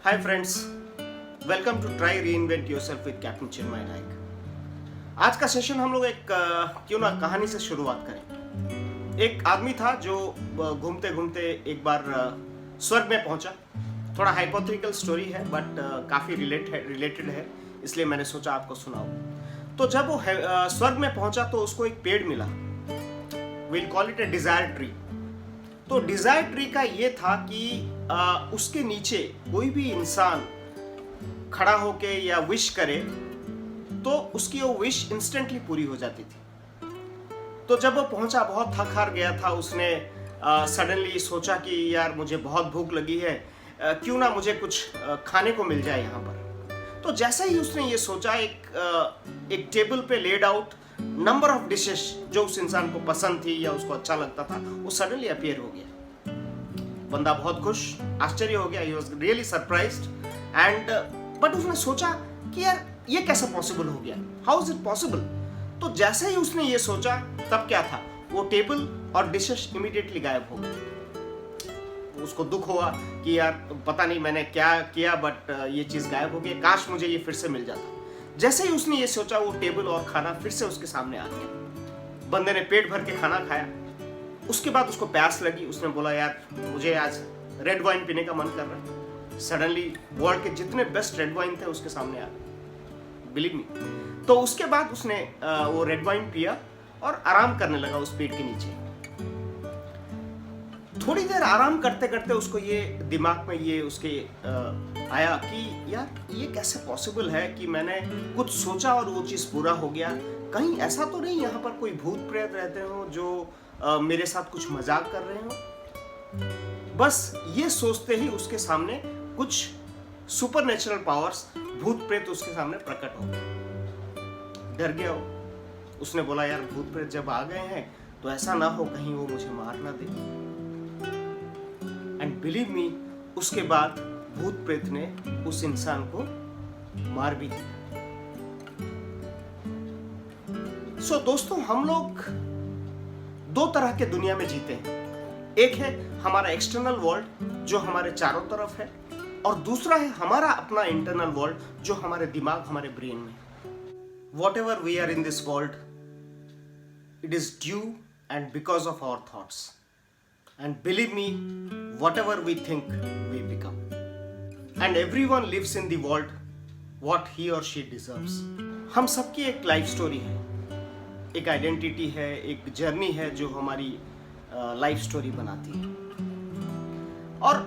Hi friends, welcome to try reinvent yourself with captain Chinmay Nayak. आज का session हम लोग एक क्यों ना कहानी से शुरुआत करें। एक आदमी था जो घूमते घूमते एक बार स्वर्ग में पहुंचा। थोड़ा हाइपोथेटिकल स्टोरी है बट काफ़ी रिलेटेड है, इसलिए मैंने सोचा आपको सुनाऊं। तो जब वो स्वर्ग में पहुंचा तो उसको एक पेड़ मिला। Will call it A desire tree. तो डिजायर ट्री का ये था कि उसके नीचे कोई भी इंसान खड़ा होके या विश करे तो उसकी वो विश इंस्टेंटली पूरी हो जाती थी। तो जब वो पहुंचा, बहुत थक हार गया था, उसने सडनली सोचा कि यार मुझे बहुत भूख लगी है, क्यों ना मुझे कुछ खाने को मिल जाए यहाँ पर। तो जैसे ही उसने ये सोचा, एक टेबल पे laid out number of dishes जो उस इंसान को पसंद थी या उसको अच्छा लगता था, वो सडनली अपीयर हो गया। बंदा बहुत खुश, आश्चर्य हो गया, he was really surprised and but उसने सोचा कि यार ये कैसे पॉसिबल हो गया, हाउ इज इट पॉसिबल। तो जैसे ही उसने ये सोचा, तब क्या था, वो टेबल और डिशेस इमीडिएटली गायब हो गए। उसको दुख हुआ कि यार पता नहीं मैंने क्या किया, बट ये चीज गायब हो गई, काश मुझे ये फिर से मिल जाता। जैसे ही उसने ये सोचा, वो टेबल और खाना फिर से उसके सामने आ गया। बंदे ने पेट भर के खाना खाया। उसके बाद उसको प्यास लगी। उसने बोला यार मुझे आज रेड वाइन पीने का मन कर रहा है। सडनली वर्ल्ड के जितने बेस्ट रेड वाइन थे उसके सामने आ गए, बिलीव मी। तो उसके बाद उसने वो रेड वाइन पिया और आराम करने लगा उस पेड़ के नीचे। थोड़ी देर आराम करते करते उसको ये दिमाग में ये उसके आया कि यार ये कैसे पॉसिबल है कि मैंने कुछ सोचा और वो चीज़ पूरा हो गया। कहीं ऐसा तो नहीं यहाँ पर कोई भूत प्रेत रहते हो जो मेरे साथ कुछ मजाक कर रहे हो। बस ये सोचते ही उसके सामने कुछ सुपरनेचुरल पावर्स, भूत प्रेत उसके सामने प्रकट हो गए। डर गया वो। उसने बोला यार भूत प्रेत जब आ गए हैं तो ऐसा ना हो कहीं वो मुझे मार ना दे। एंड बिलीव मी, उसके बाद भूत प्रेत ने उस इंसान को मार भी दिया। सो दोस्तों, हम लोग दो तरह के दुनिया में जीते हैं। एक है हमारा एक्सटर्नल वर्ल्ड जो हमारे चारों तरफ है, और दूसरा है हमारा अपना इंटरनल वर्ल्ड जो हमारे दिमाग, हमारे ब्रेन में। Whatever we are in this world, it is due and because of our thoughts. And believe me, whatever we think, we become. And everyone lives in the world what he or she deserves. हम सबकी एक life story है, एक identity है, एक journey है जो हमारी लाइफ स्टोरी बनाती है। और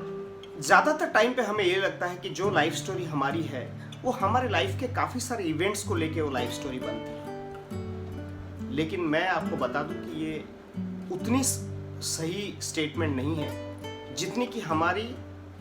ज़्यादातर टाइम पे हमें ये लगता है कि जो लाइफ स्टोरी हमारी है वो हमारे लाइफ के काफ़ी सारे इवेंट्स को लेके वो लाइफ स्टोरी बनती है। लेकिन मैं आपको बता दूं कि ये उतनी सही स्टेटमेंट नहीं है जितनी कि हमारी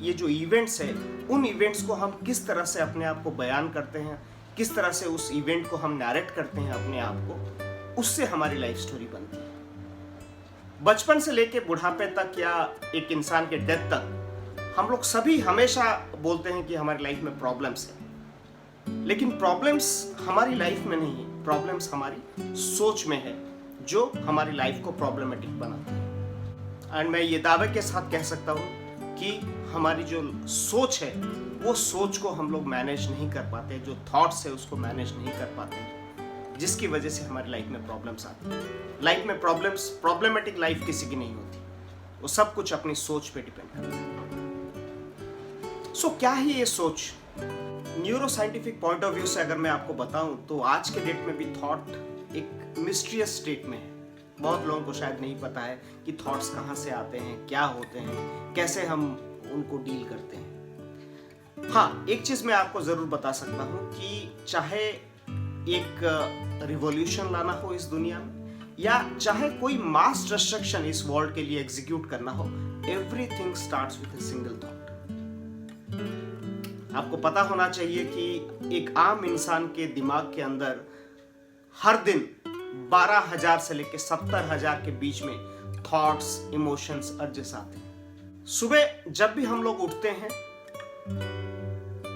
ये जो इवेंट्स है, उन इवेंट्स को हम किस तरह से अपने आप को बयान करते हैं, किस तरह से उस इवेंट को हम नैरेट करते हैं अपने आप को, उससे हमारी लाइफ स्टोरी बनती है। बचपन से लेके बुढ़ापे तक या एक इंसान के डेथ तक हम लोग सभी हमेशा बोलते हैं कि हमारी लाइफ में प्रॉब्लम्स है। लेकिन प्रॉब्लम्स हमारी लाइफ में नहीं है, प्रॉब्लम्स हमारी सोच में है जो हमारी लाइफ को प्रॉब्लमेटिक बनाती है। एंड मैं ये दावे के साथ कह सकता हूँ कि हमारी जो सोच है वो सोच को हम लोग मैनेज नहीं कर पाते, जो थॉट्स है उसको मैनेज नहीं कर पाते, जिसकी वजह से हमारी लाइफ में प्रॉब्लम्स आती हैं। लाइफ में प्रॉब्लम्स, प्रॉब्लमेटिक लाइफ किसी की नहीं होती, वो सब कुछ अपनी सोच पे डिपेंड करता है। सो क्या है ये सोच? Neuro scientific point of view से अगर मैं आपको बताऊं तो आज के डेट में भी थॉट एक मिस्टीरियस स्टेट में है। बहुत लोगों को शायद नहीं पता है कि थॉट्स कहाँ से आते हैं, क्या होते हैं, कैसे हम उनको डील करते हैं। हाँ, एक चीज मैं आपको जरूर बता सकता हूँ कि चाहे एक रिवॉल्यूशन लाना हो इस दुनिया में या चाहे कोई मास डिस्ट्रक्शन इस वर्ल्ड के लिए एग्जीक्यूट करना हो, everything starts with a single thought. आपको पता होना चाहिए कि एक आम इंसान के दिमाग के अंदर हर दिन 12,000 से लेकर 70,000 के बीच में थॉट्स, इमोशंस, अर्जेस आते हैं। सुबह जब भी हम लोग उठते हैं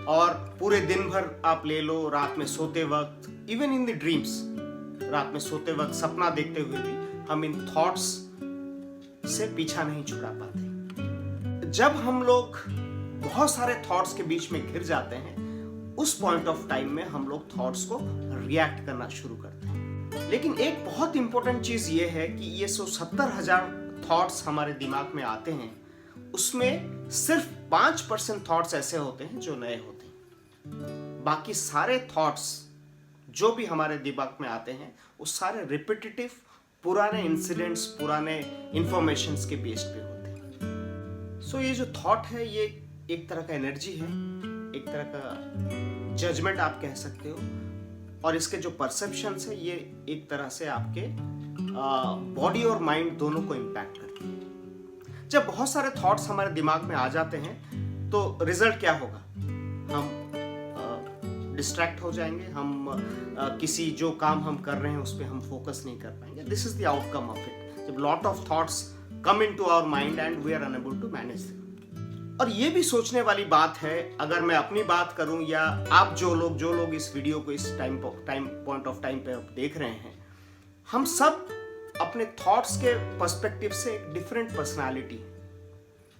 और पूरे दिन भर आप ले लो, रात में सोते वक्त, इवन इन द ड्रीम्स, रात में सोते वक्त सपना देखते हुए भी हम इन थॉट्स से पीछा नहीं छुड़ा पाते। जब हम लोग बहुत सारे थॉट्स के बीच में घिर जाते हैं, उस पॉइंट ऑफ टाइम में हम लोग थॉट्स को रिएक्ट करना शुरू करते हैं। लेकिन एक बहुत इंपॉर्टेंट चीज ये है कि ये 70,000 थॉट्स हमारे दिमाग में आते हैं, उसमें सिर्फ 5% थॉट्स ऐसे होते हैं जो नए होते हैं। बाकी सारे थॉट्स जो भी हमारे दिमाग में आते हैं वो सारे रिपीटेटिव, पुराने इंसिडेंट्स, पुराने इंफॉर्मेशंस के बेस्ड पे होते हैं। सो ये जो थॉट है ये एक तरह का एनर्जी है, एक तरह का जजमेंट आप कह सकते हो, और इसके जो परसेप्शंस है ये एक तरह से आपके बॉडी और माइंड दोनों को इम्पैक्ट करते हैं। जब बहुत सारे थॉट्स हमारे दिमाग में आ जाते हैं तो रिजल्ट क्या होगा? हम डिस्ट्रैक्ट हो जाएंगे, हम किसी जो काम हम कर रहे हैं उस पर हम फोकस नहीं कर पाएंगे। This is the outcome of it, जब lot of thoughts come into our mind and we are unable to manage them. और ये भी सोचने वाली बात है, अगर मैं अपनी बात करूं या आप जो लोग इस वीडियो को इस पॉइंट ऑफ टाइम पे देख रहे हैं, हम सब अपने थॉट्स के पर्सपेक्टिव से एक डिफरेंट पर्सनालिटी है।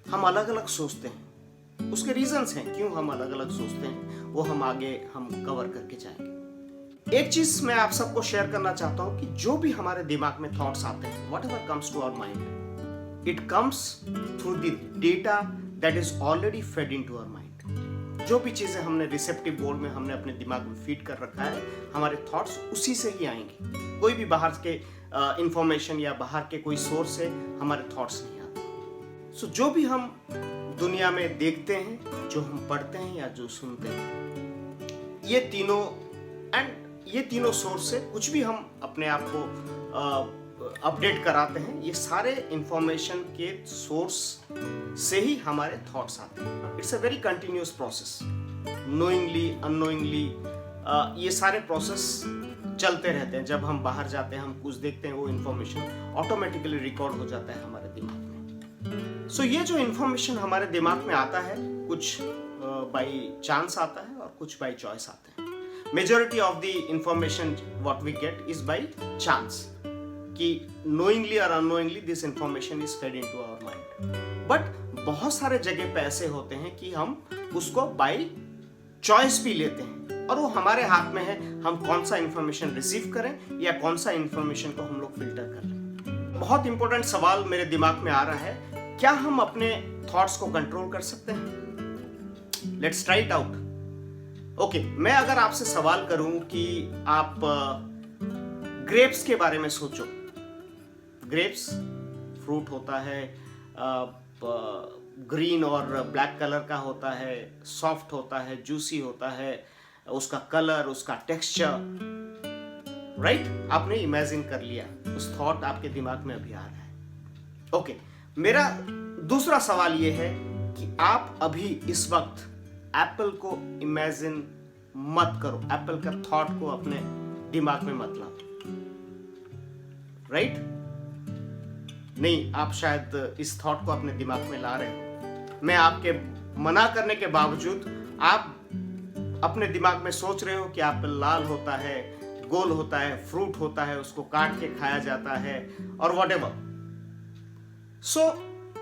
हम अलग अलग सोचते हैं, उसके रीजंस हैं क्यों हम अलग अलग सोचते हैं, वो हम आगे कवर करके जाएंगे। एक चीज मैं आप सबको शेयर करना चाहता हूं कि जो भी हमारे दिमाग में थॉट्स आते हैं, whatever comes to our mind, it comes through the data that is already fed into our mind. जो भी चीजें हमने रिसेप्टिव बोर्ड में हमने अपने दिमाग में फीड कर रखा है, हमारे थॉट्स उसी से ही आएंगे। कोई भी बाहर के इंफॉर्मेशन या बाहर के कोई सोर्स से हमारे थॉट्स नहीं आते। सो जो भी हम दुनिया में देखते हैं, जो हम पढ़ते हैं या जो सुनते हैं, ये तीनों सोर्स से कुछ भी हम अपने आप को अपडेट कराते हैं, ये सारे इंफॉर्मेशन के सोर्स से ही हमारे थॉट्स आते हैं। It's a very continuous process, knowingly unknowingly ये सारे प्रोसेस चलते रहते हैं। जब हम बाहर जाते हैं, हम कुछ देखते हैं, वो इंफॉर्मेशन ऑटोमेटिकली रिकॉर्ड हो जाता है हमारे दिमाग में। सो ये जो इंफॉर्मेशन हमारे दिमाग में आता है, कुछ बाय चांस आता है और कुछ बाय चॉइस आता है। Majority of the information what we get is by chance, कि नोइंगली और unknowingly this information is fed into our mind. But बहुत सारे जगह पे ऐसे होते हैं कि हम उसको बाय चॉइस भी लेते हैं, और वो हमारे हाथ में है, हम कौन सा इंफॉर्मेशन रिसीव करें या कौन सा इंफॉर्मेशन को हम लोग फिल्टर करें। बहुत इंपॉर्टेंट सवाल मेरे दिमाग में आ रहा है, क्या हम अपने थॉट्स को कंट्रोल कर सकते हैं? Let's try it out. Okay, मैं अगर आपसे सवाल करूं कि आप ग्रेप्स के बारे में सोचो। ग्रेप्स फ्रूट होता है, ग्रीन और ब्लैक कलर का होता है, सॉफ्ट होता है, जूसी होता है, उसका कलर, उसका टेक्सचर, राइट? आपने इमेजिन कर लिया, उस थॉट आपके दिमाग में अभी आ रहा है। ओके, मेरा दूसरा सवाल ये है कि आप अभी इस वक्त एप्पल को इमेजिन मत करो, एप्पल का थॉट को अपने दिमाग में मत लाओ, राइट? नहीं, आप शायद इस थॉट को अपने दिमाग में ला रहे हो। मैं आपके मना करने के बावजूद आप अपने दिमाग में सोच रहे हो कि एप्पल लाल होता है, गोल होता है, फ्रूट होता है, उसको काट के खाया जाता है और व्हाटएवर। सो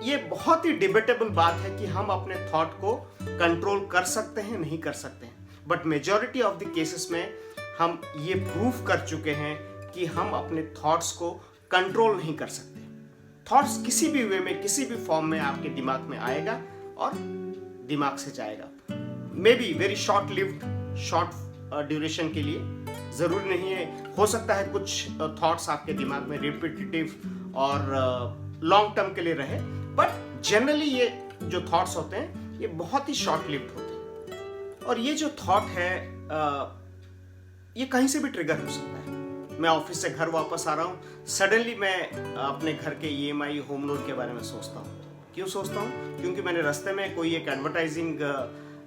ये बहुत ही डिबेटेबल बात है कि हम अपने थॉट को कंट्रोल कर सकते हैं, नहीं कर सकते हैं। But majority of the cases में हम ये प्रूफ कर चुके हैं कि हम अपने थॉट्स को कंट्रोल नहीं कर सकते। थॉट्स किसी भी वे में, किसी भी फॉर्म में आपके दिमाग में आएगा और दिमाग से जाएगा। May be very short lived, short duration के लिए, जरूरी नहीं है। हो सकता है कुछ थॉट्स आपके दिमाग में रिपीटेटिव और लॉन्ग टर्म के लिए रहे, बट जनरली ये जो थॉट्स होते हैं ये बहुत ही शॉर्ट लिव्ड होते हैं। और ये जो थॉट है ये कहीं से भी ट्रिगर हो सकता है। मैं ऑफिस से घर वापस आ रहा हूँ, सडनली मैं अपने घर के EMI, होम लोन के बारे में सोचता हूँ। क्यों सोचता हूँ? क्योंकि मैंने रास्ते में कोई एक एडवर्टाइजिंग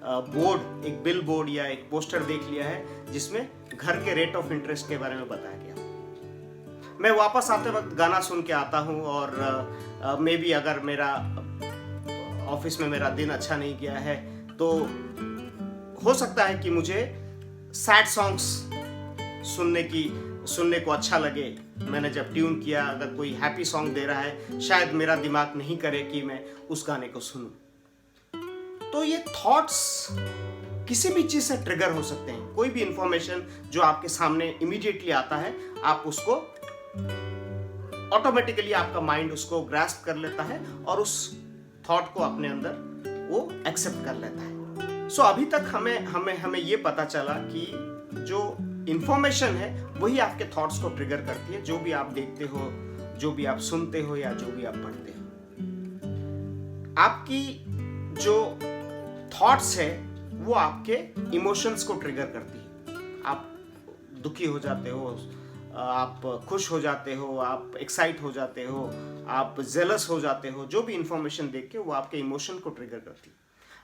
बोर्ड, एक बिल बोर्ड या एक पोस्टर देख लिया है जिसमें घर के रेट ऑफ इंटरेस्ट के बारे में बताया गया। मैं वापस आते वक्त गाना सुन के आता हूँ और मे बी अगर मेरा ऑफिस में मेरा दिन अच्छा नहीं गया है तो हो सकता है कि मुझे सैड सॉन्ग्स सुनने को अच्छा लगे। मैंने जब ट्यून किया, अगर कोई हैप्पी सॉन्ग दे रहा है, शायद मेरा दिमाग नहीं करे कि मैं उस गाने को सुनूं। तो ये थॉट्स किसी भी चीज से ट्रिगर हो सकते हैं। कोई भी इंफॉर्मेशन जो आपके सामने इमीडिएटली आता है, आप उसको ऑटोमेटिकली आपका माइंड उसको ग्रास्प कर लेता है और उस थॉट को अपने अंदर वो एक्सेप्ट कर लेता है। सो अभी तक हमें ये पता चला कि जो इंफॉर्मेशन है वही आपके थॉट्स को ट्रिगर करती है। जो भी आप देखते हो, जो भी आप सुनते हो या जो भी आप पढ़ते हो, आपकी जो थॉट्स है वो आपके इमोशंस को ट्रिगर करती है। आप दुखी हो जाते हो, आप खुश हो जाते हो, आप एक्साइट हो जाते हो, आप जेलस हो जाते हो, जो भी इंफॉर्मेशन देख के वो आपके इमोशन को ट्रिगर करती है।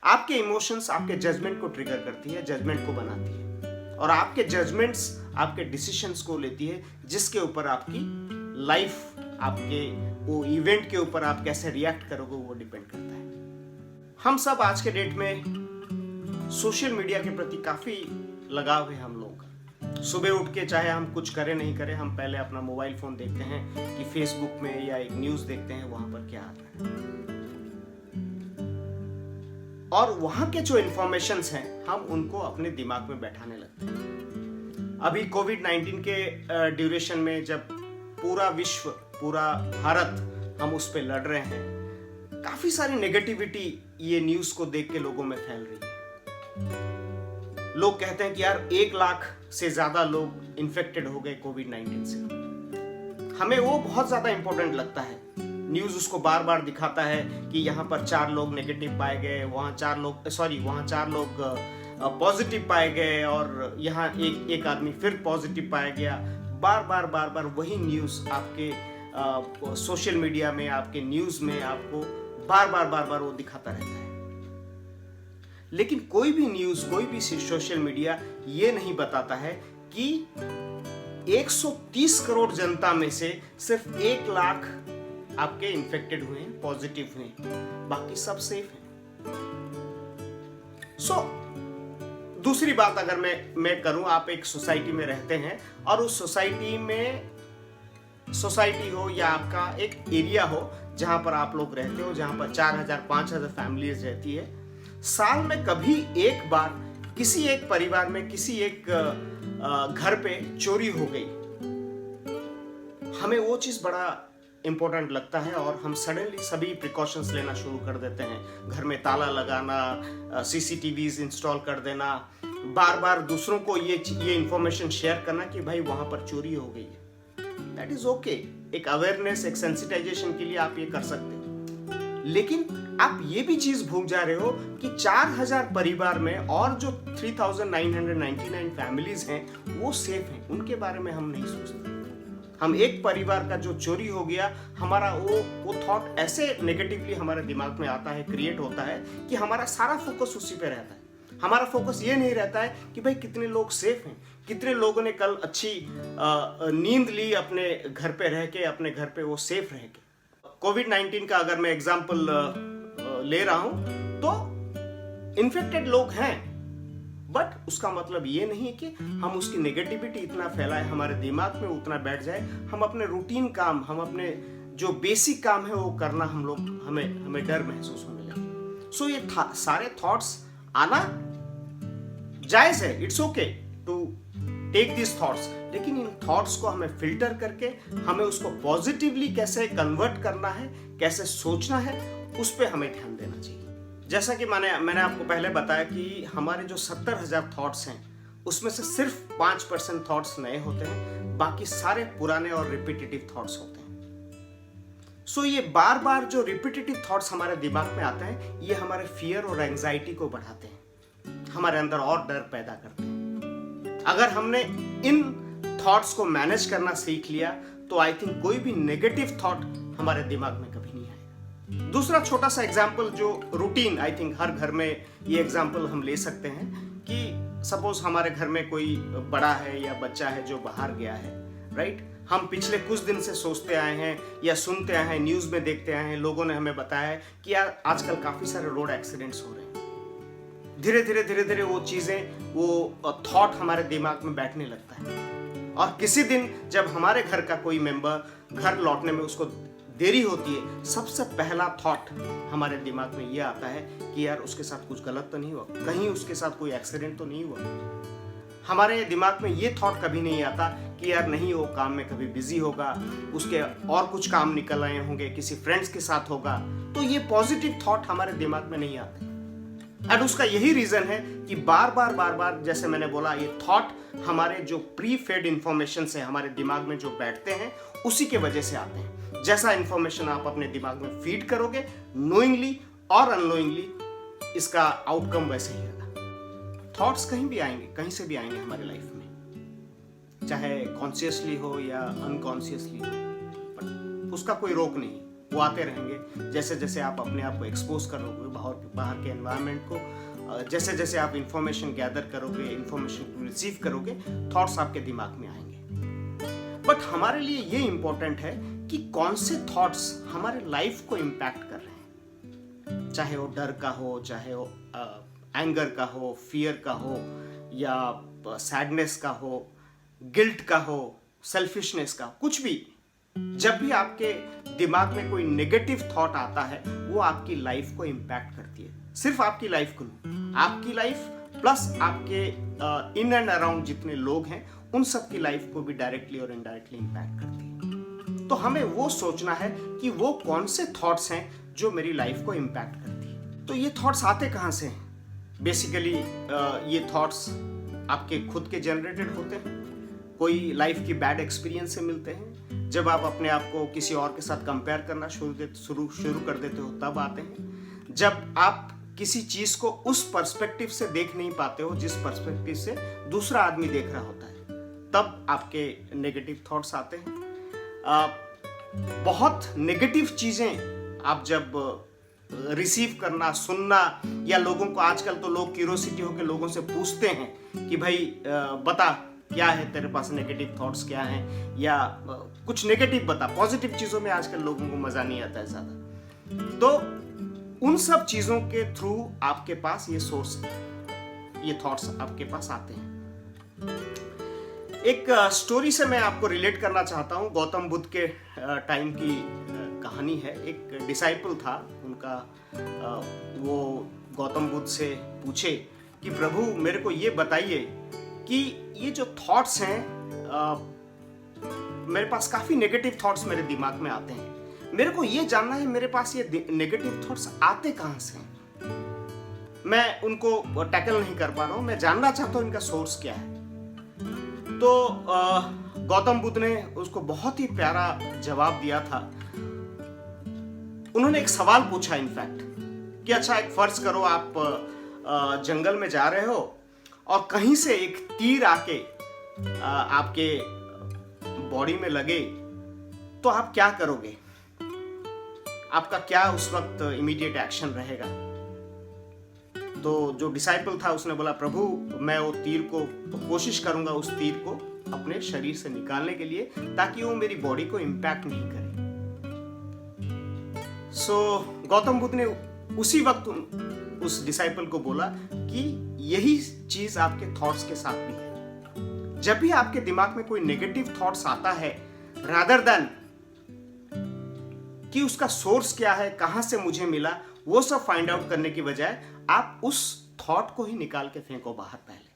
आपके इमोशंस आपके जजमेंट को ट्रिगर करती है, जजमेंट को बनाती है, और आपके जजमेंट्स आपके डिसीजंस को लेती है, जिसके ऊपर आपकी लाइफ, आपके वो इवेंट के ऊपर आप कैसे रिएक्ट करोगे वो डिपेंड करता है। हम सब आज के डेट में सोशल मीडिया के प्रति काफी लगाव है हम लोगों का। सुबह उठ के चाहे हम कुछ करें नहीं करें, हम पहले अपना मोबाइल फोन देखते हैं कि फेसबुक में या एक न्यूज देखते हैं वहां पर क्या आता है, और वहां के जो इंफॉर्मेशंस हैं हम उनको अपने दिमाग में बैठाने लगते हैं। अभी कोविड-19 के ड्यूरेशन में जब पूरा विश्व, पूरा भारत हम उस पे लड़ रहे हैं, काफी सारी नेगेटिविटी ये न्यूज को देख के लोगों में फैल रही है। लोग कहते हैं कि यार 1 लाख से ज्यादा लोग इन्फेक्टेड हो गए कोविड-19 से। हमें वो बहुत ज्यादा इंपॉर्टेंट लगता है। न्यूज उसको बार बार दिखाता है कि यहाँ पर 4 लोग नेगेटिव पाए गए, वहाँ 4 लोग पॉजिटिव पाए गए, और यहाँ एक आदमी फिर पॉजिटिव पाया गया। बार बार वही न्यूज आपके सोशल मीडिया में, आपके न्यूज में आपको बार बार वो दिखाता रहता है। लेकिन कोई भी न्यूज, कोई भी सोशल मीडिया ये नहीं बताता है कि 130 करोड़ जनता में से सिर्फ 1 लाख आपके इन्फेक्टेड हुए हैं, पॉजिटिव हुए हैं, बाकी सब सेफ हैं। सो दूसरी बात अगर मैं करूं, आप एक सोसाइटी में रहते हैं और उस सोसाइटी में, सोसाइटी हो या आपका एक एरिया हो जहां पर आप लोग रहते हो, जहां पर 4000-5000 फैमिलीज रहती है, साल में कभी एक बार किसी एक परिवार में, किसी एक घर पे चोरी हो गई, हमें वो चीज बड़ा इंपॉर्टेंट लगता है और हम सडनली सभी प्रिकॉशंस लेना शुरू कर देते हैं। घर में ताला लगाना, सीसीटीवीज इंस्टॉल कर देना, बार बार दूसरों को ये इंफॉर्मेशन शेयर करना कि भाई वहां पर चोरी हो गई है। दैट इज ओके, एक अवेयरनेस, एक सेंसिटाइजेशन के लिए आप ये कर सकते हैं। लेकिन आप ये भी चीज भूल जा रहे हो कि 4000 परिवार में और जो 3999 फैमिलीज हैं वो सेफ हैं, उनके बारे में हम नहीं सोचते। हम एक परिवार का जो चोरी हो गया, हमारा वो थॉट ऐसे नेगेटिवली हमारे दिमाग में आता है, क्रिएट होता है कि हमारा सारा फोकस उसी पे रहता है। हमारा फोकस ये नहीं रहता है कि भाई कितने लोग सेफ हैं, कितने लोगों ने कल अच्छी नींद ली अपने घर पे रह के, अपने घर पे वो सेफ रह के। कोविड-19 का अगर मैं एग्जांपल ले रहा हूं तो इन्फेक्टेड लोग हैं, बट उसका मतलब ये नहीं है कि हम उसकी नेगेटिविटी इतना फैलाए, हमारे दिमाग में उतना बैठ जाए। हम अपने रूटीन काम, हम अपने जो बेसिक काम है वो करना हमें डर महसूस होने लगे। सो ये सारे थॉट्स आना जायज है, it's okay to take this thoughts, लेकिन इन थॉट्स को हमें फिल्टर करके हमें उसको पॉजिटिवली कैसे कन्वर्ट करना है, कैसे सोचना है, उस पर हमें ध्यान देना चाहिए। जैसा कि मैंने आपको पहले बताया कि हमारे जो 70,000 थॉट्स हैं उसमें से सिर्फ 5% थॉट्स नए होते हैं, बाकी सारे पुराने और रिपीटेटिव थॉट्स होते हैं। सो ये बार बार जो रिपीटेटिव थॉट्स हमारे दिमाग में आते हैं, ये हमारे फियर और एंजाइटी को बढ़ाते हैं, हमारे अंदर और डर पैदा करते हैं। अगर हमने इन थॉट्स को मैनेज करना सीख लिया तो आई थिंक कोई भी नेगेटिव थॉट हमारे दिमाग में कभी नहीं आएगा। दूसरा छोटा सा एग्जाम्पल, जो रूटीन, आई थिंक हर घर में ये एग्जाम्पल हम ले सकते हैं कि सपोज हमारे घर में कोई बड़ा है या बच्चा है जो बाहर गया है, राइट। हम पिछले कुछ दिन से सोचते आए हैं या सुनते आए हैं, न्यूज में देखते आए हैं, लोगों ने हमें बताया है कि यार आजकल काफी सारे रोड एक्सीडेंट्स हो रहे हैं। धीरे धीरे वो चीजें, वो थॉट हमारे दिमाग में बैठने लगता है, और किसी दिन जब हमारे घर का कोई मेंबर घर लौटने में उसको देरी होती है, सबसे पहला थॉट हमारे दिमाग में ये आता है कि यार उसके साथ कुछ गलत तो नहीं हुआ, कहीं उसके साथ कोई एक्सीडेंट तो नहीं हुआ। हमारे दिमाग में ये थॉट कभी नहीं आता कि यार नहीं, वो काम में कभी बिजी होगा, उसके और कुछ काम निकल आए होंगे, किसी फ्रेंड्स के साथ होगा। तो ये पॉजिटिव थॉट हमारे दिमाग में नहीं आते। एंड उसका यही रीजन है कि बार बार जैसे मैंने बोला, ये थॉट हमारे जो प्री फेड इंफॉर्मेशन से हमारे दिमाग में जो बैठते हैं उसी के वजह से आते हैं। जैसा इंफॉर्मेशन आप अपने दिमाग में फीड करोगे, नोइंगली और अननोइंगली, इसका आउटकम वैसे ही होगा। थॉट्स कहीं भी आएंगे, कहीं से भी आएंगे हमारे लाइफ में, चाहे कॉन्शियसली हो या अनकॉन्शियसली हो, पर उसका कोई रोक नहीं, वो आते रहेंगे। जैसे जैसे आप अपने आप को एक्सपोज करोगे बाहर के एनवायरनमेंट को, जैसे जैसे आप इंफॉर्मेशन गैदर करोगे, इंफॉर्मेशन को रिसीव करोगे, थॉट्स आपके दिमाग में आएंगे। बट हमारे लिए ये इंपॉर्टेंट है कि कौन से थॉट्स हमारे लाइफ को इम्पैक्ट कर रहे हैं, चाहे वो डर का हो, चाहे वो एंगर का हो, फियर का हो, या सैडनेस का हो, गिल्ट का हो, सेल्फिशनेस का, कुछ भी। जब भी आपके दिमाग में कोई नेगेटिव थॉट आता है, वो आपकी लाइफ को इम्पैक्ट करती है। सिर्फ आपकी लाइफ को नहीं, आपकी लाइफ प्लस आपके इन एंड अराउंड जितने लोग हैं उन सब की लाइफ को भी डायरेक्टली और इनडायरेक्टली इम्पैक्ट करती है। तो हमें वो सोचना है कि वो कौन से थॉट्स हैं जो मेरी लाइफ को इम्पैक्ट करती है। तो ये थॉट्स आते कहाँ से हैं? बेसिकली ये थॉट्स आपके खुद के जनरेटेड होते हैं, कोई लाइफ की बैड एक्सपीरियंस से मिलते हैं। जब आप अपने आप को किसी और के साथ कंपेयर करना शुरू कर देते हो तब आते हैं। जब आप किसी चीज को उस पर्सपेक्टिव से देख नहीं पाते हो जिस पर्सपेक्टिव से दूसरा आदमी देख रहा होता है, तब आपके नेगेटिव थॉट्स आते हैं। बहुत नेगेटिव चीजें आप जब रिसीव करना, सुनना, या लोगों को, आजकल तो लोग क्यूरियोसिटी होकर लोगों से पूछते हैं कि भाई बता क्या है तेरे पास, नेगेटिव थॉट्स क्या हैं, या कुछ नेगेटिव बता। पॉजिटिव चीजों में आजकल लोगों को मजा नहीं आता है ज्यादा। तो उन सब चीजों के थ्रू आपके पास ये थॉट्स आपके पास आते हैं। एक स्टोरी से मैं आपको रिलेट करना चाहता हूँ। गौतम बुद्ध के टाइम की कहानी है। एक डिसाइपल था उनका, वो गौतम बुद्ध से पूछे कि प्रभु मेरे को ये बताइए कि ये जो थॉट्स हैं, मेरे पास काफी नेगेटिव थॉट्स मेरे दिमाग में आते हैं, मेरे को ये जानना है मेरे पास ये नेगेटिव थॉट्स आते कहाँ से हैं। मैं उनको टैकल नहीं कर पा रहा हूँ, मैं जानना चाहता हूँ इनका सोर्स क्या है। तो गौतम बुद्ध ने उसको बहुत ही प्यारा जवाब दिया था। उन्होंने एक सवाल पूछा इनफैक्ट कि अच्छा, एक फर्ज करो आप जंगल में जा रहे हो और कहीं से एक तीर आके आपके बॉडी में लगे, तो आप क्या करोगे? आपका क्या उस वक्त इमीडिएट एक्शन रहेगा? तो जो डिसाइपल था उसने बोला, प्रभु मैं वो तीर को कोशिश करूंगा, उस तीर को अपने शरीर से निकालने के लिए, ताकि वो मेरी बॉडी को इम्पैक्ट नहीं करे। गौतम बुद्ध ने उसी वक्त उस डिसाइपल को बोला कि यही चीज आपके थॉट्स के साथ भी है। जब भी आपके दिमाग में कोई नेगेटिव थॉट्स आता है, रादर देन कि उसका सोर्स क्या है, कहां से मुझे मिला, वो सब फाइंड आउट करने की बजाय आप उस थॉट को ही निकाल के फेंको बाहर पहले।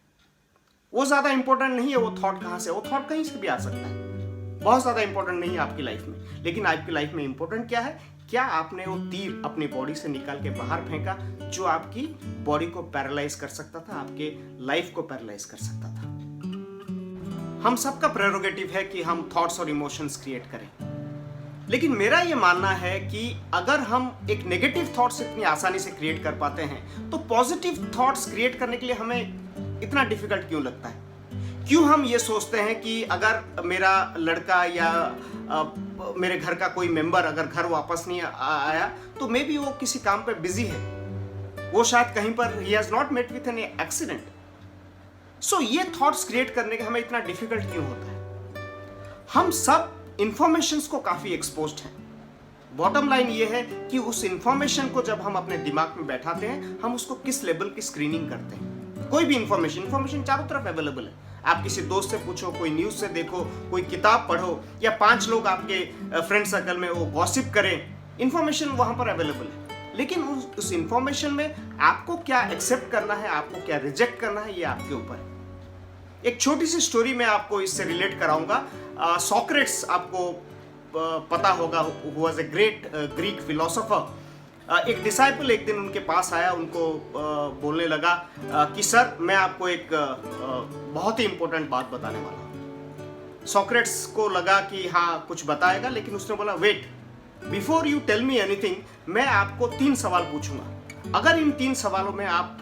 वो ज्यादा इंपॉर्टेंट नहीं है वो थॉट कहां से, वो थॉट कहीं से भी आ सकता है, बहुत ज्यादा इंपॉर्टेंट नहीं है आपकी लाइफ में। लेकिन आपकी लाइफ में इंपॉर्टेंट क्या है? क्या आपने वो तीर अपनी बॉडी से निकाल के बाहर फेंका जो आपकी बॉडी को पैरालाइज कर सकता था, आपके लाइफ को पैरालाइज कर सकता था। हम सबका प्रेरोगेटिव है कि हम थॉट्स और इमोशंस क्रिएट करें, लेकिन मेरा ये मानना है कि अगर हम एक नेगेटिव थॉट्स इतनी आसानी से क्रिएट कर पाते हैं, तो पॉजिटिव थॉट्स क्रिएट करने के लिए हमें इतना डिफिकल्ट क्यों लगता है? क्यों हम ये सोचते हैं कि अगर मेरा लड़का या मेरे घर का कोई मेंबर अगर घर वापस नहीं आया, तो मे बी वो किसी काम पे बिजी है, वो शायद कहीं पर he has not met with an accident. So ये थॉट्स क्रिएट करने के हमें इतना डिफिकल्ट क्यों होता है? हम सब इंफॉर्मेशंस को काफी एक्सपोज्ड हैं। बॉटम लाइन ये है कि उस इंफॉर्मेशन को जब हम अपने दिमाग में बैठाते हैं, हम उसको किस लेवल की स्क्रीनिंग करते हैं। कोई भी इंफॉर्मेशन चारों तरफ अवेलेबल है, आप किसी दोस्त से पूछो, कोई न्यूज़ से देखो, कोई किताब पढ़ो, या 5 लोग आपके फ्रेंड सर्कल में वो गॉसिप करें, इंफॉर्मेशन वहाँ पर अवेलेबल है। लेकिन उस इंफॉर्मेशन में आपको क्या एक्सेप्ट करना है, आपको क्या रिजेक्ट करना है, ये आपके ऊपर है। एक छोटी सी स्टोरी मैं आपको इससे रिलेट कराऊंगा। सॉक्रेट्स आपको पता होगा, who was a great Greek philosopher. एक डिसाइपल एक दिन उनके पास आया, उनको बोलने लगा कि सर मैं आपको एक बहुत ही इंपॉर्टेंट बात बताने वाला हूँ। सॉक्रेट्स को लगा कि हाँ कुछ बताएगा, लेकिन उसने बोला wait, before you tell me anything, मैं आपको 3 सवाल पूछूंगा। अगर इन 3 सवालों में आप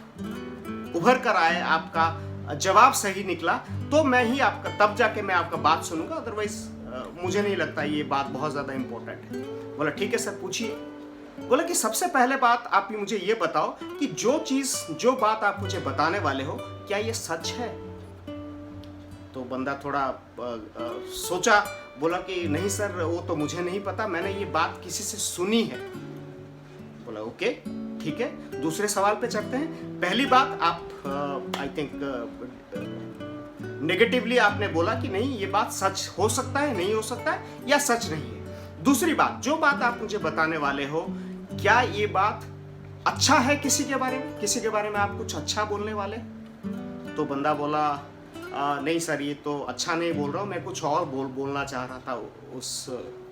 उभर कर आए, आपका जवाब सही निकला, तो मैं ही आपका, तब जाके मैं आपका बात सुनूंगा, अदरवाइज मुझे नहीं लगता ये बात बहुत ज्यादा इंपॉर्टेंट है। बोला ठीक है सर, पूछिए। बोला कि सबसे पहले बात आप मुझे ये बताओ कि जो बात आप मुझे बताने वाले हो, क्या ये सच है? तो बंदा थोड़ा सोचा, बोला कि नहीं सर, वो तो मुझे नहीं पता, मैंने ये बात किसी से सुनी है। बोला ओके ठीक है, दूसरे सवाल पे चलते हैं। पहली बात, आप आई थिंक नेगेटिवली आपने बोला कि नहीं ये बात सच हो सकता है, नहीं हो सकता है, या सच नहीं है। दूसरी बात, जो बात आप मुझे बताने वाले हो, क्या ये बात अच्छा है किसी के बारे में आप कुछ अच्छा बोलने वाले? तो बंदा बोला नहीं सर, ये तो अच्छा नहीं बोल रहा हूँ, मैं कुछ और बोलना चाह रहा था उस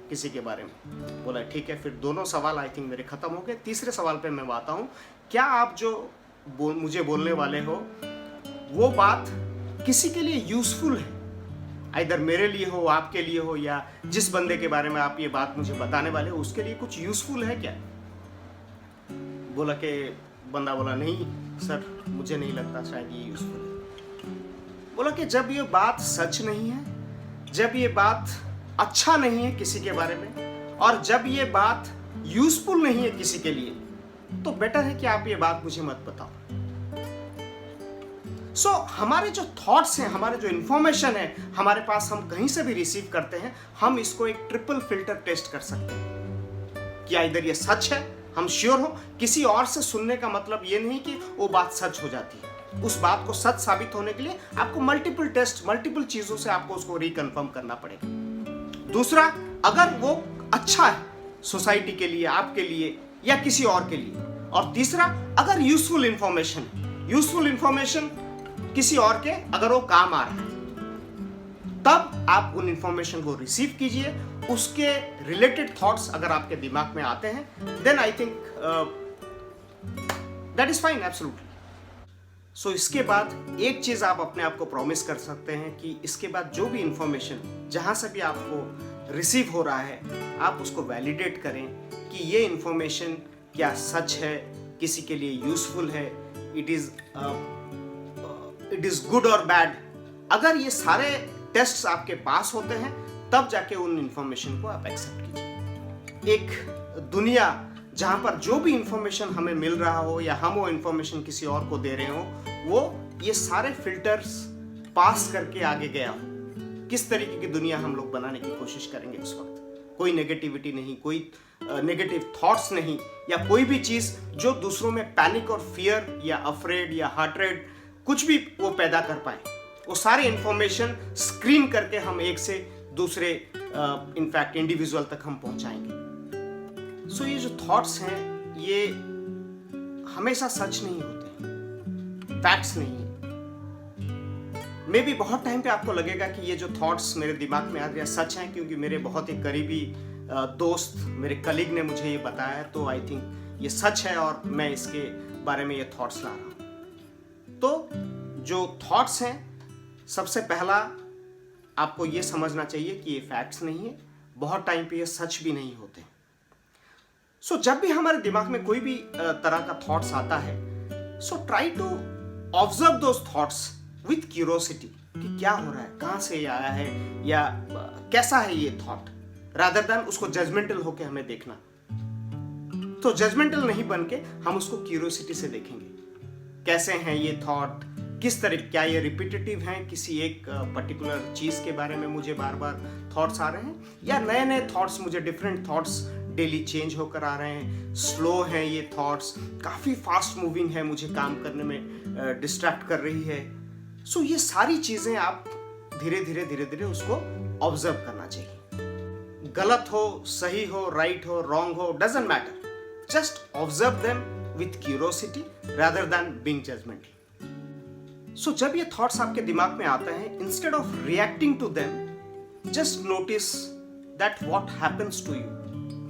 किसी के बारे में। बोला ठीक है, फिर दोनों सवाल आई थिंक मेरे खत्म हो गए। तीसरे सवाल पे मैं आता हूँ, क्या आप जो मुझे बोलने वाले हो वो बात किसी के लिए यूजफुल है? आइदर मेरे लिए हो, आपके लिए हो, या जिस बंदे के बारे में आप ये बात मुझे बताने वाले हो उसके लिए कुछ यूजफुल है क्या? बोला कि बंदा बोला नहीं सर, मुझे नहीं लगता शायद ये यूजफुल है। बोला कि जब ये बात सच नहीं है, जब ये बात अच्छा नहीं है किसी के बारे में, और जब ये बात यूजफुल नहीं है किसी के लिए, तो बेटर है कि आप ये बात मुझे मत बताओ। सो हमारे जो थॉट्स हैं, हमारे जो इंफॉर्मेशन है हमारे पास, हम कहीं से भी रिसीव करते हैं, हम इसको एक ट्रिपल फिल्टर टेस्ट कर सकते हैं कि इधर ये सच है, हम श्योर हो। किसी और से सुनने का मतलब ये नहीं कि वो बात सच हो जाती है। उस बात को सच साबित होने के लिए आपको मल्टीपल चीजों से आपको उसको रिकन्फर्म करना पड़ेगा। दूसरा, अगर वो अच्छा है सोसाइटी के लिए, आपके लिए, या किसी और के लिए। और तीसरा, अगर यूजफुल इंफॉर्मेशन किसी और के अगर वो काम आ रहा है, तब आप उन इंफॉर्मेशन को रिसीव कीजिए। उसके रिलेटेड थॉट्स अगर आपके दिमाग में आते हैं, then I think that is fine, absolutely. So इसके बाद एक चीज आप अपने आप को प्रॉमिस कर सकते हैं कि इसके बाद जो भी इंफॉर्मेशन जहां से भी आपको रिसीव हो रहा है, आप उसको वैलिडेट करें कि ये इंफॉर्मेशन क्या सच है, किसी के लिए यूजफुल है, इट इज गुड और बैड। अगर ये सारे टेस्ट्स आपके पास होते हैं, तब जाके उन इंफॉर्मेशन को आप एक्सेप्ट कीजिए। एक दुनिया जहां पर जो भी इंफॉर्मेशन हमें मिल रहा हो, या हम वो इंफॉर्मेशन किसी और को दे रहे हो, वो ये सारे फिल्टर्स पास करके आगे गया हो। किस तरीके की दुनिया हम लोग बनाने की कोशिश करेंगे उस वक्त? कोई नेगेटिविटी नहीं, कोई नेगेटिव थॉट्स नहीं, या कोई भी चीज जो दूसरों में पैनिक और फियर या अफ्रेड या हार्ट रेट कुछ भी वो पैदा कर पाए, वो सारे इंफॉर्मेशन स्क्रीन करके हम एक से दूसरे इनफैक्ट इंडिविजुअल तक हम पहुंचाएंगे। सो ये जो थॉट्स हैं, ये हमेशा सच नहीं होते, फैक्ट्स नहीं है। मे बी बहुत टाइम पे आपको लगेगा कि ये जो थॉट्स मेरे दिमाग में आ गया सच हैं, क्योंकि मेरे बहुत ही करीबी दोस्त, मेरे कलीग ने मुझे ये बताया, तो आई थिंक ये सच है और मैं इसके बारे में ये थॉट्स ला रहा हूं। तो जो थॉट्स हैं, सबसे पहला आपको ये समझना चाहिए कि ये फैक्ट्स नहीं है, बहुत टाइम पे ये सच भी नहीं होते। सो जब भी हमारे दिमाग में कोई भी तरह का थॉट्स आता है, so try to observe those thoughts with curiosity कि क्या हो रहा है, कहां से ये आया है, या कैसा है ये थॉट, रादर देन उसको जजमेंटल होके हमें देखना। तो जजमेंटल नहीं बन के हम उसको क्यूरियोसिटी से देखेंगे, कैसे हैं ये थॉट, किस तरह, क्या ये रिपीटेटिव हैं, किसी एक पर्टिकुलर चीज के बारे में मुझे बार बार थॉट्स आ रहे हैं, या नए नए थॉट्स, मुझे डिफरेंट थॉट्स डेली चेंज होकर आ रहे हैं, स्लो हैं ये थॉट्स, काफी फास्ट मूविंग है, मुझे काम करने में डिस्ट्रैक्ट कर रही है। सो ये सारी चीजें आप धीरे धीरे उसको ऑब्जर्व करना चाहिए। गलत हो, सही हो, राइट हो, रॉन्ग हो, doesn't matter, just observe them with curiosity rather than being judgmental. So जब ये थॉट्स आपके दिमाग में आते हैं, instead of reacting to them, just notice that what happens to you,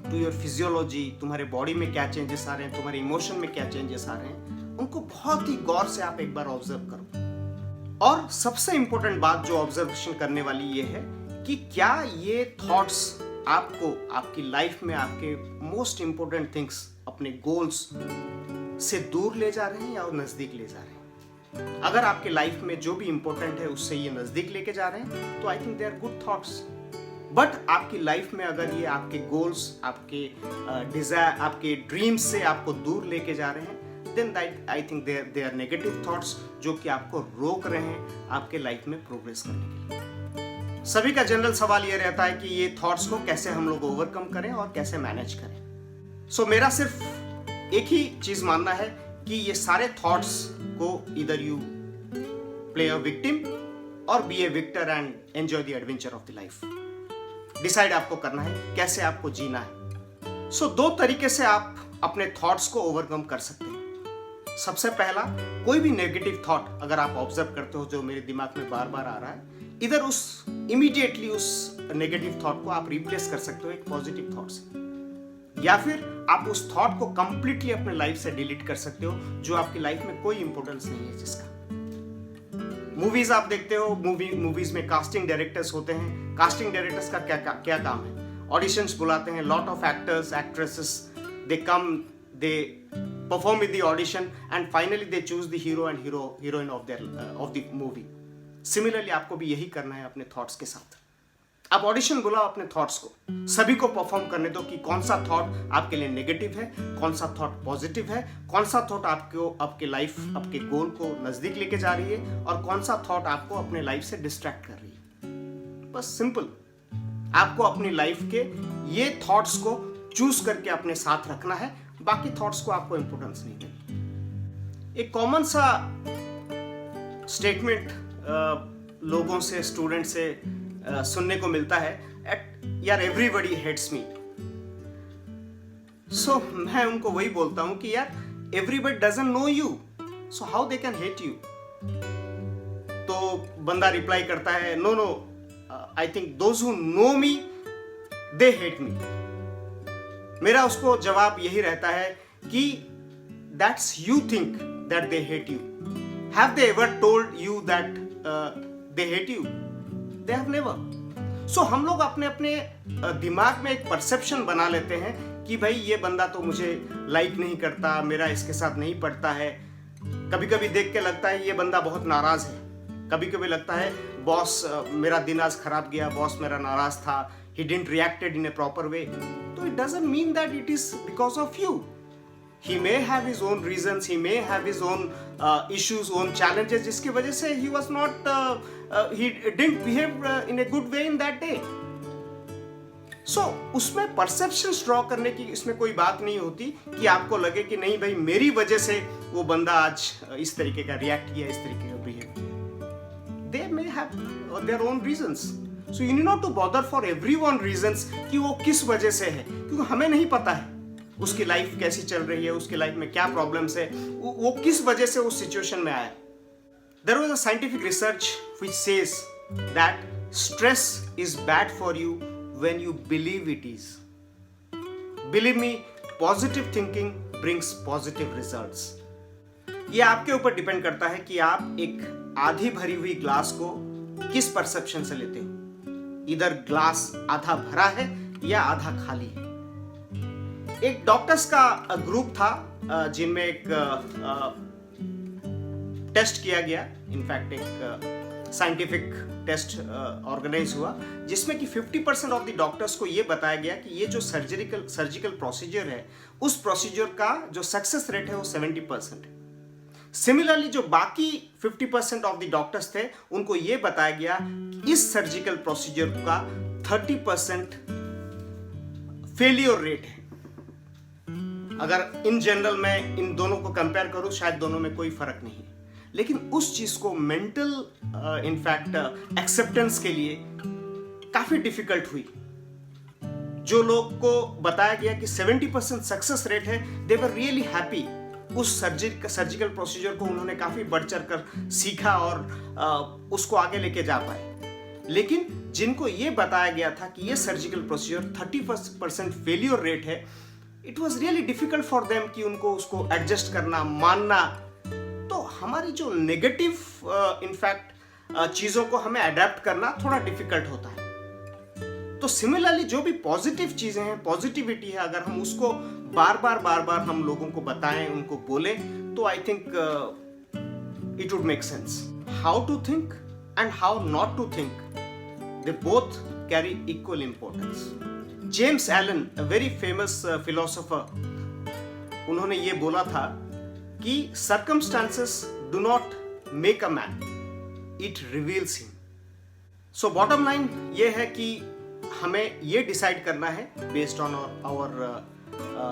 to your physiology, तुम्हारे बॉडी में क्या चेंजेस आ रहे हैं, तुम्हारे इमोशन में क्या चेंजेस आ रहे हैं, उनको बहुत ही गौर से आप एक बार ऑब्जर्व करो। और सबसे इंपॉर्टेंट बात जो ऑब्जर्वेशन करने वाली ये है कि क्या ये थॉट्स आपको आपकी लाइफ में आपके मोस्ट इंपॉर्टेंट थिंग्स, अपने गोल्स से दूर ले जा रहे हैं या नजदीक ले जा रहे हैं। अगर आपके लाइफ में जो भी इंपॉर्टेंट है उससे ये नजदीक लेके जा रहे हैं तो I think they are good thoughts. But आपकी लाइफ में अगर ये आपके गोल्स, आपके डिजायर, आपके ड्रीम्स से आपको दूर लेके जा रहे हैं, then I think they are negative thoughts जो कि आपको रोक रहे हैं आपके लाइफ में प्रोग्रेस करने के लिए। सभी का जनरल सवाल ये रहता है कि ये थॉट्स को कैसे हम लोग ओवरकम करें और कैसे मैनेज करें। सो मेरा सिर्फ एक ही चीज मानना है कि ये सारे थॉट्स को इधर यू प्ले अ विक्टिम और be a victor and enjoy the adventure of the life. Decide आपको करना है कैसे आपको जीना है। सो दो तरीके से आप अपने थॉट्स को ओवरकम कर सकते हैं। सबसे पहला, कोई भी नेगेटिव थॉट अगर आप ऑब्जर्व करते हो जो मेरे दिमाग में बार बार आ रहा है, इधर उस इमीडिएटली उस नेगेटिव थॉट को आप रिप्लेस कर सकते हो एक पॉजिटिव थॉट से, या फिर आप उस थॉट को कंप्लीटली अपने लाइफ से डिलीट कर सकते हो जो आपकी लाइफ में कोई इंपॉर्टेंस नहीं है जिसका। मूवीज आप देखते हो, मूवीज में कास्टिंग डायरेक्टर्स होते हैं। कास्टिंग डायरेक्टर्स का क्या काम है? ऑडिशंस बुलाते हैं, lot of actors, actresses, they come, they perform with the audition and finally they choose the hero and heroine of the movie. Similarly आपको भी यही करना है अपने थॉट्स के साथ। आप ऑडिशन बुलाओ अपने थॉट्स को, सभी को परफॉर्म करने दो कि कौन सा थॉट आपके लिए नेगेटिव है, कौन सा थॉट पॉजिटिव है, कौन सा थॉट आपको आपके लाइफ, आपके गोल को नजदीक लेके जा रही है और कौन सा थॉट आपको अपने लाइफ से डिस्ट्रैक्ट कर रही है। बस सिंपल, आपको अपनी लाइफ के ये थॉट्स को चूज करके अपने साथ रखना है, बाकी थॉट्स को आपको इंपॉर्टेंस नहीं देनी। एक कॉमन सा स्टेटमेंट लोगों से, स्टूडेंट से सुनने को मिलता है, यार एवरीबॉडी हेट्स मी। सो मैं उनको वही बोलता हूं कि यार everybody doesn't know you, so how they can hate you. तो बंदा रिप्लाई करता है, no I think those who know me they hate me. मेरा उसको जवाब यही रहता है कि that's you think that they hate you, have they ever told you that they hate you? They have never. So हम लोग अपने अपने दिमाग में एक परसेप्शन बना लेते हैं कि भाई ये बंदा तो मुझे लाइक नहीं करता, मेरा इसके साथ नहीं पड़ता है। कभी कभी देख के लगता है ये बंदा बहुत नाराज है, कभी कभी लगता है बॉस मेरा दिन आज खराब गया, बॉस मेरा नाराज था, he didn't reacted in a proper way. तो it doesn't mean that it is because of you. He may have his own reasons, he may have his own issues, own challenges, जिसकी वजह से he was not, he didn't behave in a good way in that day. So उसमें perceptions draw करने की इसमें कोई बात नहीं होती कि आपको लगे कि नहीं भाई मेरी वजह से वो बंदा आज इस तरीके का रिएक्ट किया, इस तरीके का behave. They may have their own reasons. So you need not to bother for everyone reasons कि वो किस वजह से है, क्योंकि हमें नहीं पता है उसकी लाइफ कैसी चल रही है, उसकी लाइफ में क्या प्रॉब्लम्स है, वो किस वजह से उस सिचुएशन में आया। There was a scientific research which says that stress is bad for you when you believe it is. Believe me, positive thinking brings positive results. ये आपके ऊपर डिपेंड करता है कि आप एक आधी भरी हुई ग्लास को किस परसेप्शन से लेते हो। इधर ग्लास आधा भरा है या आधा खाली है। एक डॉक्टर्स का ग्रुप था जिनमें एक टेस्ट किया गया, इनफैक्ट एक साइंटिफिक टेस्ट ऑर्गेनाइज हुआ जिसमें कि 50% ऑफ द डॉक्टर्स को ये बताया गया कि ये जो सर्जिकल प्रोसीजर है उस प्रोसीजर का जो सक्सेस रेट है वो 70%। सिमिलरली जो बाकी 50% ऑफ द डॉक्टर्स थे उनको ये बताया गया कि इस सर्जिकल प्रोसीजर का 30% फेलियर रेट है। अगर इन जनरल मैं इन दोनों को कंपेयर करूं शायद दोनों में कोई फर्क नहीं है, लेकिन उस चीज को मेंटल इनफैक्ट एक्सेप्टेंस के लिए काफी डिफिकल्ट हुई। जो लोग को बताया गया कि 70% सक्सेस रेट है, दे वर रियली हैप्पी। उस सर्जिकल प्रोसीजर को उन्होंने काफी बढ़ चढ़ कर सीखा और उसको आगे लेके जा पाए। लेकिन जिनको ये बताया गया था कि ये सर्जिकल प्रोसीजर 30% फेलियर रेट है, it was really difficult for them कि उनको उसको एडजस्ट करना, मानना। तो हमारी जो नेगेटिव इनफैक्ट चीजों को हमें अडेप्ट करना थोड़ा डिफिकल्ट होता है। तो सिमिलरली जो भी पॉजिटिव चीजें हैं, पॉजिटिविटी है, अगर हम उसको बार बार हम लोगों को बताएं, उनको बोलें, तो I think it would make sense. How to think and how not to think, they both carry equal importance. James Allen, a very famous philosopher, उन्होंने ये बोला था कि circumstances do not make a man, it reveals him. So bottom line ये है कि हमें ये डिसाइड करना है based on our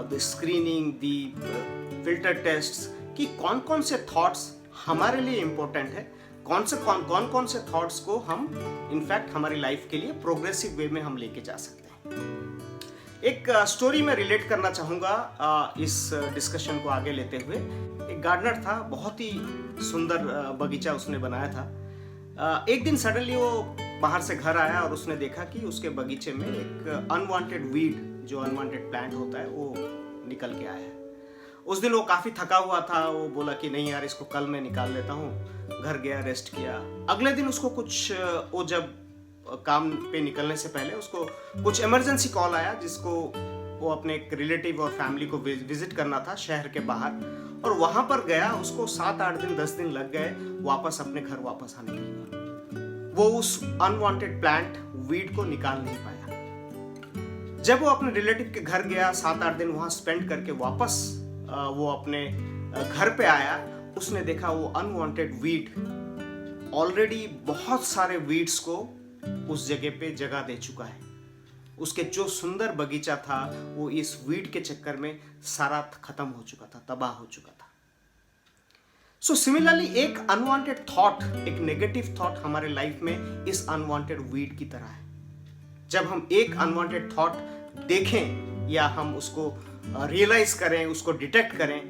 the screening, the filter tests, कि कौन कौन से थॉट्स हमारे लिए इंपॉर्टेंट है, कौन कौन से थॉट्स को हम इनफैक्ट हमारी लाइफ के लिए प्रोग्रेसिव वे में हम लेके जा सकते हैं। एक स्टोरी में रिलेट करना चाहूँगा इस डिस्कशन को आगे लेते हुए। एक गार्डनर था, बहुत ही सुंदर बगीचा उसने बनाया था। एक दिन सडनली वो बाहर से घर आया और उसने देखा कि उसके बगीचे में एक अनवांटेड वीड, जो अनवांटेड प्लांट होता है, वो निकल के आया है। उस दिन वो काफी थका हुआ था। वो बोला कि नहीं यार, इसको कल मैं निकाल लेता हूँ। घर गया, रेस्ट किया। अगले दिन उसको कुछ, वो जब काम पे निकलने से पहले उसको कुछ इमरजेंसी कॉल आया, जिसको वो अपने एक रिलेटिव और फैमिली को विजिट करना था शहर के बाहर, और वहां पर गया। उसको 7-8 दिन 10 दिन लग गए वापस अपने घर वापस आने के लिए। वो उस अनवांटेड प्लांट, वीड को निकाल नहीं पाया। जब वो अपने रिलेटिव के घर गया, 7-8 दिन वहां स्पेंड करके वापस वो अपने घर पे आया, उसने देखा वो अनवांटेड वीड ऑलरेडी बहुत सारे वीड्स को उस जगह पे जगह दे चुका है। उसके जो सुंदर बगीचा था, वो इस वीड के चक्कर में सारा खत्म हो चुका था, तबाह हो चुका था। सो सिमिलरली एक अनवांटेड थॉट, एक नेगेटिव थॉट हमारे लाइफ में इस अनवांटेड वीड की तरह है। जब हम एक अनवांटेड थॉट देखें या हम उसको रियलाइज करें, उसको डिटेक्ट करें,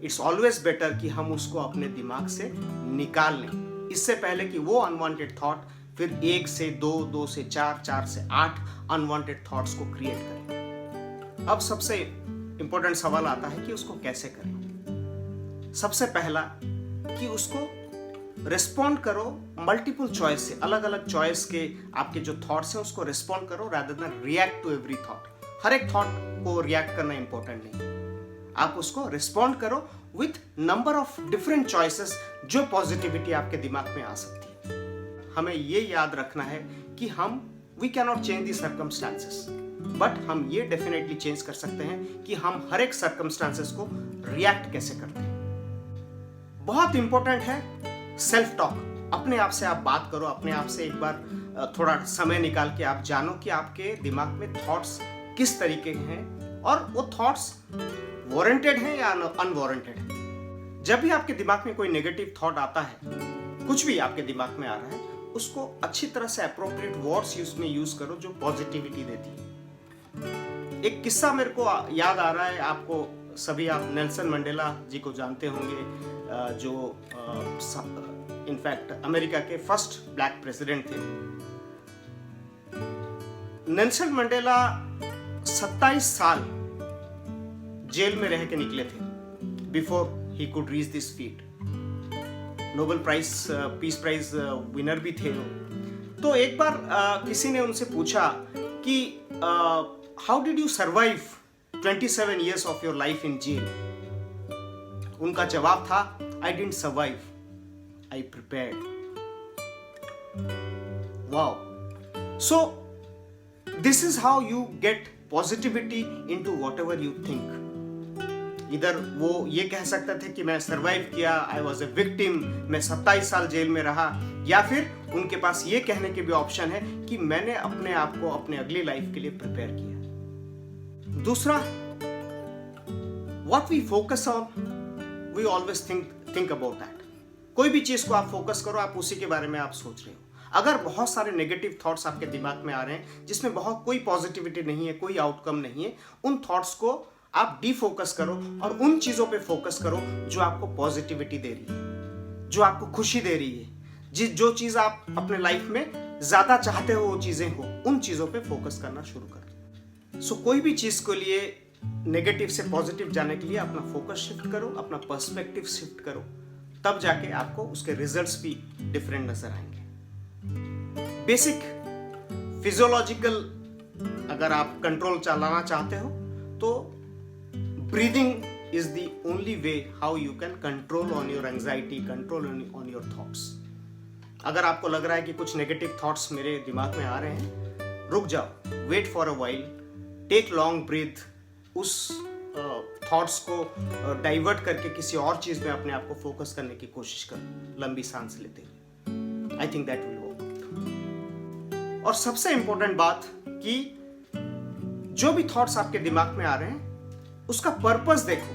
इट्स ऑलवेज बेटर कि हम उसको अपने दिमाग से निकाल लें, इससे पहले कि वो अनवांटेड थॉट फिर 1 से 2, 2 से 4, 4 से 8 अनवांटेड थॉट्स को क्रिएट करें। अब सबसे इंपॉर्टेंट सवाल आता है कि उसको कैसे करें। सबसे पहला कि उसको रिस्पॉन्ड करो मल्टीपल चॉइस से, अलग अलग चॉइस के आपके जो थॉट्स हैं उसको रिस्पॉन्ड करो, rather than react to every thought. हर एक थॉट को रिएक्ट करना इंपॉर्टेंट नहीं, आप उसको रिस्पॉन्ड करो with number of different choices, जो पॉजिटिविटी आपके दिमाग में आ सकती है। हमें ये याद रखना है कि we can not change the circumstances, but हम ये डेफिनेटली चेंज कर सकते हैं कि हम हर एक सर्कमस्टांसेस को रिएक्ट कैसे करते हैं। बहुत इंपॉर्टेंट है सेल्फ टॉक। अपने आप से आप बात करो, अपने आप से एक बार थोड़ा समय निकाल के आप जानो कि आपके दिमाग में थॉट्स किस तरीके के हैं और वो थॉट्स वारंटेड हैं या अनवारंटेड हैं। जब भी आपके दिमाग में कोई नेगेटिव थॉट आता है, कुछ भी आपके दिमाग में आ रहा है, उसको अच्छी तरह से अप्रोप्रिएट वर्ड्स यूज करो जो पॉजिटिविटी देती है। एक किस्सा मेरे को याद आ रहा है, आपको सभी, आप नेल्सन मंडेला जी को जानते होंगे, जो इनफैक्ट अमेरिका के फर्स्ट ब्लैक प्रेसिडेंट थे। नेल्सन मंडेला 27 साल जेल में रह के निकले थे before he could reach this feat. Nobel prize, peace prize winner भी थे वो। तो एक बार किसी ने उनसे पूछा कि how did you survive 27 years of your life in jail. उनका जवाब था, I didn't survive, I prepared. Wow. So this is how you get positivity into whatever you think. इधर वो ये कह सकते थे कि मैं सर्वाइव किया, आई वॉज ए विक्टिम, मैं 27 साल जेल में रहा, या फिर उनके पास ये कहने के भी ऑप्शन है कि मैंने अपने आप को अपने अगली लाइफ के लिए प्रिपेयर किया। दूसरा, what we focus on, we always think about that. कोई भी चीज को आप फोकस करो, आप उसी के बारे में आप सोच रहे हो। अगर बहुत सारे नेगेटिव थॉट्स आपके दिमाग में आ रहे हैं जिसमें बहुत कोई पॉजिटिविटी नहीं है, कोई आउटकम नहीं है, उन थॉट्स को आप डीफोकस करो और उन चीजों पे फोकस करो जो आपको पॉजिटिविटी दे रही है, जो आपको खुशी दे रही है, जो चीज आप अपने लाइफ में ज्यादा चाहते हो, वो चीजें हो, उन चीजों पे फोकस करना शुरू करो। सो कोई भी चीज को लिए नेगेटिव से पॉजिटिव जाने के लिए अपना फोकस शिफ्ट करो, अपना पर्सपेक्टिव शिफ्ट करो, तब जाके आपको उसके रिजल्ट्स भी डिफरेंट नजर आएंगे। बेसिक फिजियोलॉजिकल अगर आप कंट्रोल चलाना चाहते हो तो breathing is the only way how you can control on your anxiety, control on your thoughts. अगर आपको लग रहा है कि कुछ नेगेटिव थॉट्स मेरे दिमाग में आ रहे हैं, रुक जाओ, wait for a while, take long breath, उस थॉट्स को डाइवर्ट करके किसी और चीज में अपने आप को फोकस करने की कोशिश करो, लंबी सांस लेते हुए। आई थिंक दैट विल वर्क। और सबसे इंपॉर्टेंट बात कि जो भी थॉट्स आपके दिमाग में आ रहे हैं उसका पर्पस देखो,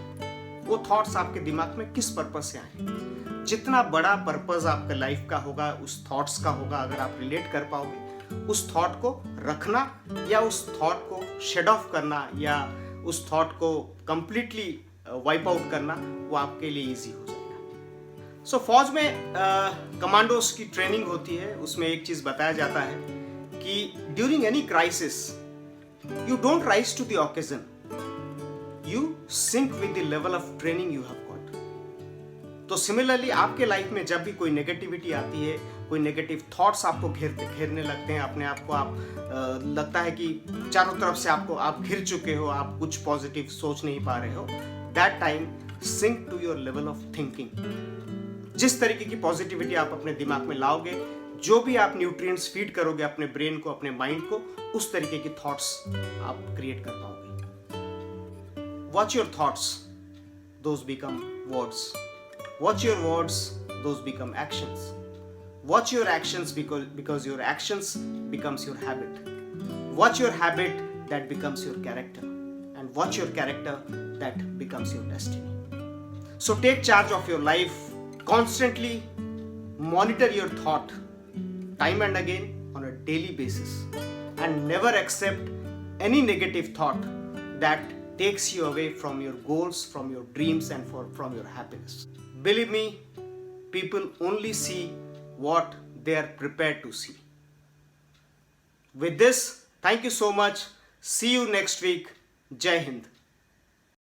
वो थॉट्स आपके दिमाग में किस पर्पस से आए। जितना बड़ा पर्पस आपके लाइफ का होगा, उस थॉट्स का होगा, अगर आप रिलेट कर पाओगे, उस थॉट को रखना या उस थॉट को शेड ऑफ करना या उस थॉट को कंप्लीटली वाइप आउट करना, वो आपके लिए इजी हो जाएगा। सो फौज में कमांडोज की ट्रेनिंग होती है, उसमें एक चीज बताया जाता है कि during any crisis you don't rise to the occasion, you sink with the level of training you have got. तो सिमिलरली आपके लाइफ में जब भी कोई नेगेटिविटी आती है, कोई नेगेटिव थॉट्स आपको घेरने लगते हैं, अपने आप को आप लगता है कि चारों तरफ से आप घिर चुके हो, आप कुछ पॉजिटिव सोच नहीं पा रहे हो, that time sink to your level of thinking. जिस तरीके की पॉजिटिविटी आप अपने दिमाग में लाओगे, जो भी आप न्यूट्रिएंट्स फीड करोगे अपने ब्रेन को, अपने माइंड को, उस तरीके की थॉट्स आप क्रिएट कर पाओगे। Watch your thoughts, those become words. Watch your words, those become actions. Watch your actions because your actions becomes your habit. Watch your habit, that becomes your character. And watch your character, that becomes your destiny. So take charge of your life. Constantly monitor your thought time and again on a daily basis. And never accept any negative thought that takes you away from your goals, from your dreams and from your happiness. Believe me, people only see what they are prepared to see. With this, thank you so much. See you next week. Jai Hind.